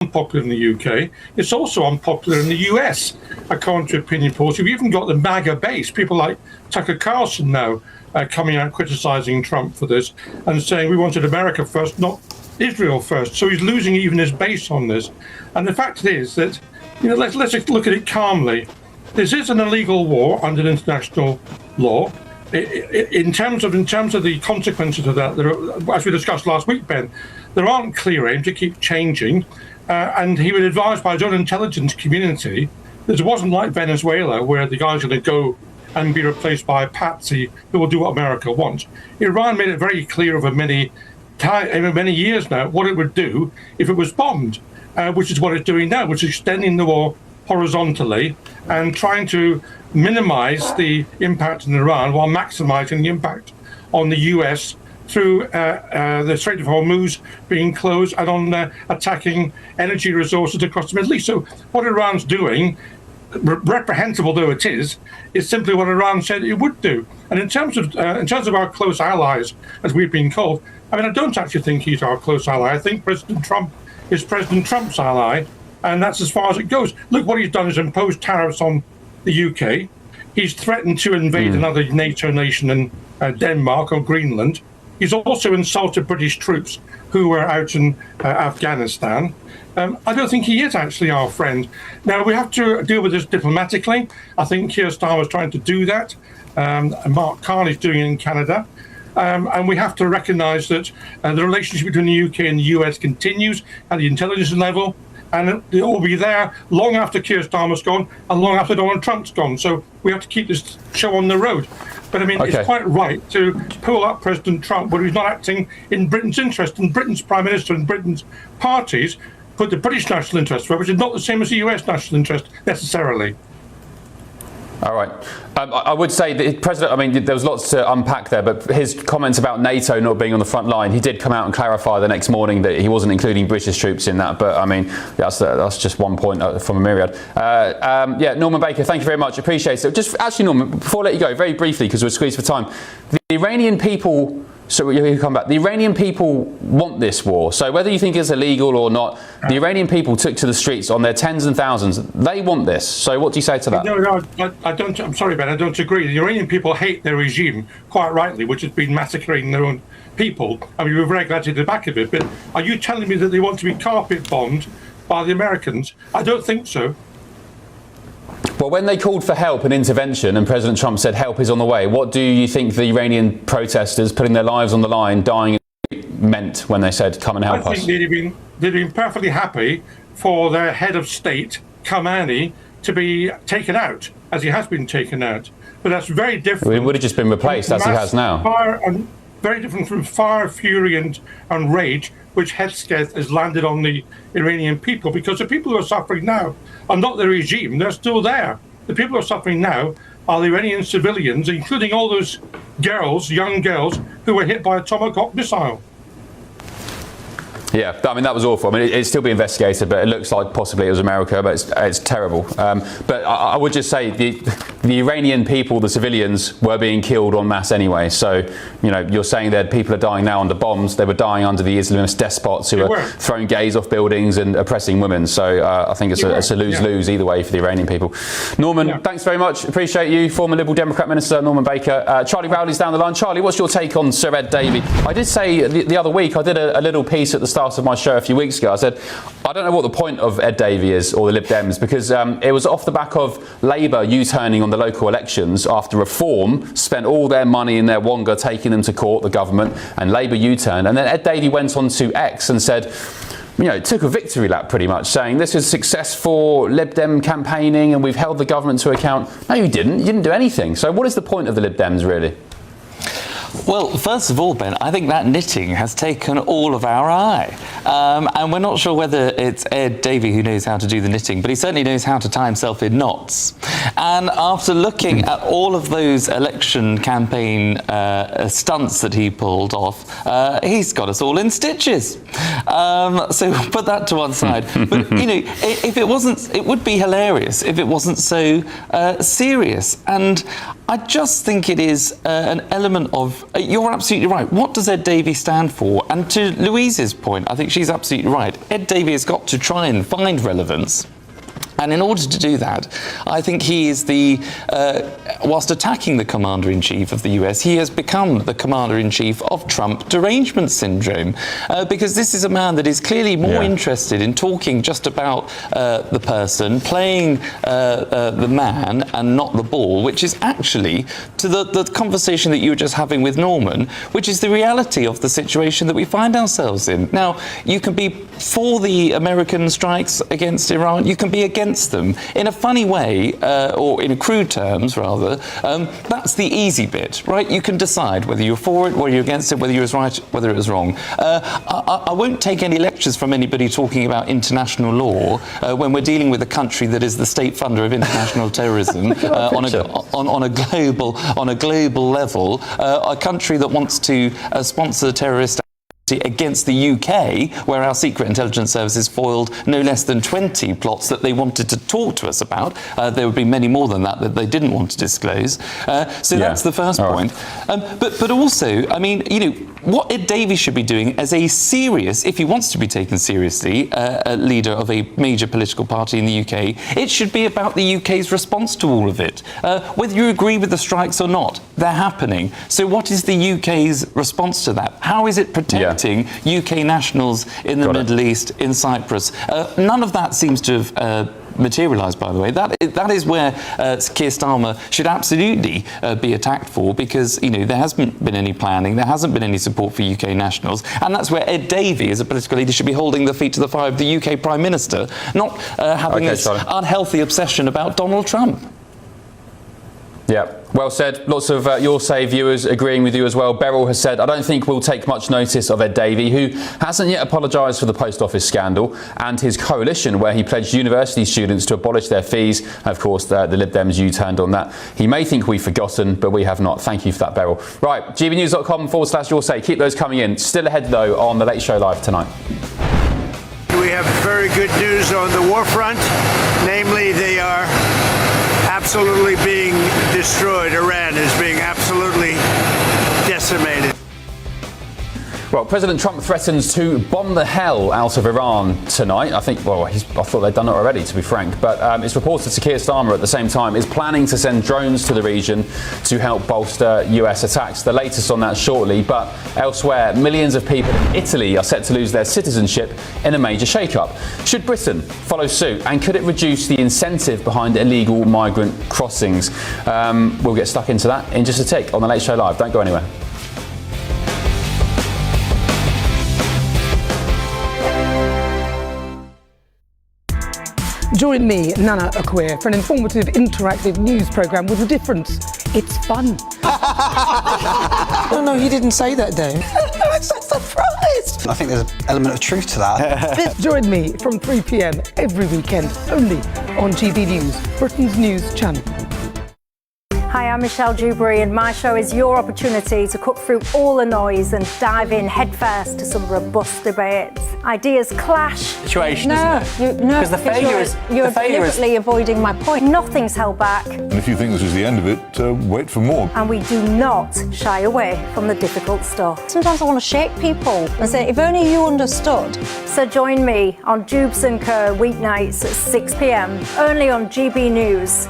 unpopular in the UK. It's also unpopular in the US, according to opinion polls. You've even got the MAGA base, people like Tucker Carlson now coming out criticising Trump for this and saying we wanted America first, not Israel first. So he's losing even his base on this. And the fact is that, let's look at it calmly. This is an illegal war under international law. In terms of the consequences of that, as we discussed last week, Ben, there aren't clear aims. They keep changing. And he was advised by his own intelligence community that it wasn't like Venezuela, where the guy's going to go and be replaced by a patsy who will do what America wants. Iran made it very clear over many years now what it would do if it was bombed, which is what it's doing now, which is extending the war horizontally and trying to minimize the impact in Iran while maximizing the impact on the US through the Strait of Hormuz being closed and on attacking energy resources across the Middle East. So what Iran's doing, reprehensible though it is simply what Iran said it would do. And in terms of our close allies, as we've been called, I don't actually think he's our close ally. I think President Trump is President Trump's ally, and that's as far as it goes. Look, what he's done is impose tariffs on the UK. He's threatened to invade another NATO nation in Denmark or Greenland. He's also insulted British troops who were out in Afghanistan. I don't think he is actually our friend. Now, we have to deal with this diplomatically. I think Keir Starmer's trying to do that. And Mark Carney's doing it in Canada. And we have to recognise that the relationship between the UK and the US continues at the intelligence level. And it will be there long after Keir Starmer's gone and long after Donald Trump's gone. So we have to keep this show on the road. But It's quite right to pull up President Trump when he's not acting in Britain's interest. And Britain's Prime Minister and Britain's parties put the British national interest first, which is not the same as the US national interest necessarily. All right. I would say that President, there was lots to unpack there, but his comments about NATO not being on the front line, he did come out and clarify the next morning that he wasn't including British troops in that. But that's just one point from a myriad. Norman Baker, thank you very much. Appreciate it. Just actually, Norman, before I let you go, very briefly, because we're squeezed for time, the Iranian people. So you come back. The Iranian people want this war. So whether you think it's illegal or not, the Iranian people took to the streets on their tens and thousands. They want this. So what do you say to that? No, I don't. I'm sorry, Ben. I don't agree. The Iranian people hate their regime, quite rightly, which has been massacring their own people. We're very glad to the back of it. But are you telling me that they want to be carpet bombed by the Americans? I don't think so. Well, when they called for help and intervention and President Trump said help is on the way, what do you think the Iranian protesters putting their lives on the line, dying, meant when they said come and help us? I think they'd been perfectly happy for their head of state, Khamenei, to be taken out, as he has been taken out. But that's very different. Well, he would have just been replaced as he has now. Very different from fire, fury and rage, which Hegseth has landed on the Iranian people, because the people who are suffering now are not the regime, they're still there. The people who are suffering now are the Iranian civilians, including all those girls, young girls, who were hit by a Tomahawk missile. Yeah, that was awful. It's still being investigated, but it looks like possibly it was America, but it's terrible. But I would just say the Iranian people, the civilians, were being killed en masse anyway. So, you're saying that people are dying now under bombs. They were dying under the Islamist despots who were throwing gays off buildings and oppressing women. So I think it's a lose-lose either way for the Iranian people. Norman, thanks very much. Appreciate you. Former Liberal Democrat Minister Norman Baker. Charlie Rowley's down the line. Charlie, what's your take on Sir Ed Davey? I did say the other week, I did a little piece at the start of my show a few weeks ago. I said, I don't know what the point of Ed Davey is, or the Lib Dems, because it was off the back of Labour U-turning on the local elections after Reform spent all their money in their wonga taking them to court, the government, and Labour U-turned. And then Ed Davey went on to X and said, took a victory lap pretty much, saying this is successful Lib Dem campaigning and we've held the government to account. No, you didn't. You didn't do anything. So what is the point of the Lib Dems, really? Well, first of all, Ben, I think that knitting has taken all of our eye. And we're not sure whether it's Ed Davey who knows how to do the knitting, but he certainly knows how to tie himself in knots. And after looking at all of those election campaign stunts that he pulled off, he's got us all in stitches. So put that to one side. But, if it wasn't, it would be hilarious if it wasn't so serious. And I just think it is an element of you're absolutely right. What does Ed Davey stand for? And to Louise's point, I think she's absolutely right. Ed Davey has got to try and find relevance. And in order to do that, I think he is whilst attacking the Commander-in-Chief of the US, he has become the Commander-in-Chief of Trump derangement syndrome, because this is a man that is clearly more interested in talking just about the person, playing the man and not the ball, which is actually, to the conversation that you were just having with Norman, which is the reality of the situation that we find ourselves in. Now, you can be for the American strikes against Iran, you can be against them. In a funny way, or in crude terms rather, that's the easy bit, right? You can decide whether you're for it, whether you're against it, whether you was right, whether it was wrong. I won't take any lectures from anybody talking about international law when we're dealing with a country that is the state funder of international terrorism on a global level, a country that wants to sponsor terrorist against the UK, where our secret intelligence services foiled no less than 20 plots that they wanted to talk to us about. There would be many more than that they didn't want to disclose. So that's the first point. But also, I mean, you know, what Ed Davey should be doing as a serious, if he wants to be taken seriously, a leader of a major political party in the UK, it should be about the UK's response to all of it. Whether you agree with the strikes or not, they're happening. So what is the UK's response to that? How is it protecting UK nationals in the Middle East, in Cyprus? None of that seems to have materialised, by the way. That is where Keir Starmer should absolutely be attacked for, because, you know, there hasn't been any planning, there hasn't been any support for UK nationals, and that's where Ed Davey, as a political leader, should be holding the feet to the fire of the UK Prime Minister, not having this unhealthy obsession about Donald Trump. Yeah, well said. Lots of Your Say viewers agreeing with you as well. Beryl has said, I don't think we'll take much notice of Ed Davey, who hasn't yet apologised for the post office scandal and his coalition where he pledged university students to abolish their fees. Of course, the Lib Dems U-turned on that. He may think we've forgotten, but we have not. Thank you for that, Beryl. Right, gbnews.com/Your Say. Keep those coming in. Still ahead, though, on The Late Show Live tonight. We have very good news on the war front. Namely, they are absolutely being destroyed. Iran is being absolutely decimated. Well, President Trump threatens to bomb the hell out of Iran tonight. I thought they'd done it already, to be frank. But it's reported that Keir Starmer, at the same time, is planning to send drones to the region to help bolster US attacks. The latest on that shortly. But elsewhere, millions of people in Italy are set to lose their citizenship in a major shake-up. Should Britain follow suit? And could it reduce the incentive behind illegal migrant crossings? We'll get stuck into that in just a tick on The Late Show Live. Don't go anywhere. Join me, Nana Akwe, for an informative, interactive news programme with a difference. It's fun. No, he didn't say that, Dave. I'm so surprised. I think there's an element of truth to that. Join me from 3 p.m. every weekend, only on GB News, Britain's news channel. Hi, I'm Michelle Dewberry, and my show is your opportunity to cut through all the noise and dive in headfirst to some robust debates. Ideas clash. Situation, isn't it? Because the failure is you're deliberately avoiding my point. Nothing's held back. And if you think this is the end of it, wait for more. And we do not shy away from the difficult stuff. Sometimes I want to shake people and say, if only you understood. So join me on Jubes & Co. weeknights at 6 p.m. only on GB News.